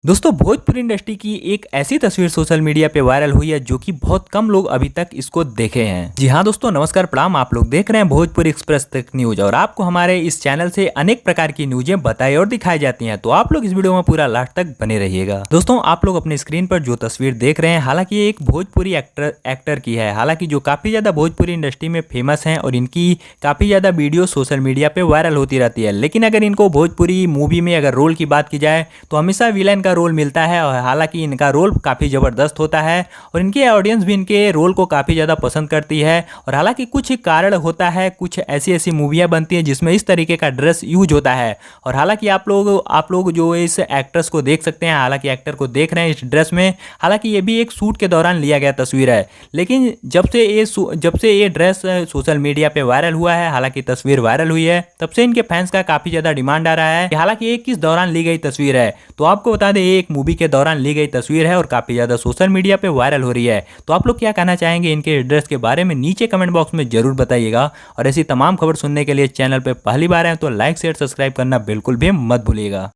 दोस्तों भोजपुरी इंडस्ट्री की एक ऐसी तस्वीर सोशल मीडिया पे वायरल हुई है जो कि बहुत कम लोग अभी तक इसको देखे हैं। जी हाँ दोस्तों, नमस्कार प्रणाम। आप लोग देख रहे हैं भोजपुरी एक्सप्रेस तक न्यूज और आपको हमारे इस चैनल से अनेक प्रकार की न्यूजें बताई और दिखाई जाती हैं, तो आप लोग इस वीडियो में पूरा लास्ट तक बने रहिएगा। दोस्तों आप लोग अपने स्क्रीन पर जो तस्वीर देख रहे हैं, हालांकि ये एक भोजपुरी एक्टर की है, हालांकि जो काफी ज्यादा भोजपुरी इंडस्ट्री में फेमस है और इनकी काफी ज्यादा वीडियो सोशल मीडिया पे वायरल होती रहती है। लेकिन अगर इनको भोजपुरी मूवी में अगर रोल की बात की जाए तो हमेशा विलेन का रोल मिलता है और हालांकि इनका रोल काफ़ी ज़बरदस्त होता है और इनके ऑडियंस भी इनके रोल को काफ़ी ज़्यादा पसंद करती है। और हालांकि कुछ कारण होता है, कुछ ऐसी ऐसी मूवियाँ बनती हैं जिसमें इस तरीके का ड्रेस यूज होता है। और हालांकि आप लोग जो इस एक्ट्रेस को देख सकते हैं, हालांकि एक्टर को देख रहे हैं इस ड्रेस में, हालांकि ये भी एक शूट के दौरान लिया गया तस्वीर है। लेकिन जब से ये ड्रेस सोशल मीडिया पे वायरल हुआ है, हालांकि तस्वीर वायरल हुई है, तब से इनके फैंस का काफ़ी ज़्यादा डिमांड आ रहा है। हालांकि ये किस दौरान ली गई तस्वीर है, तो आपको बता दें ये एक मूवी के दौरान ली गई तस्वीर है और काफ़ी ज़्यादा सोशल मीडिया पे वायरल हो रही है। तो आप लोग क्या कहना चाहेंगे इनके ड्रेस के बारे में, नीचे कमेंट बॉक्स में जरूर बताइएगा। और ऐसी तमाम खबर सुनने के लिए चैनल पे पहली बार आए तो लाइक शेयर सब्सक्राइब करना बिल्कुल भी मत भूलिएगा।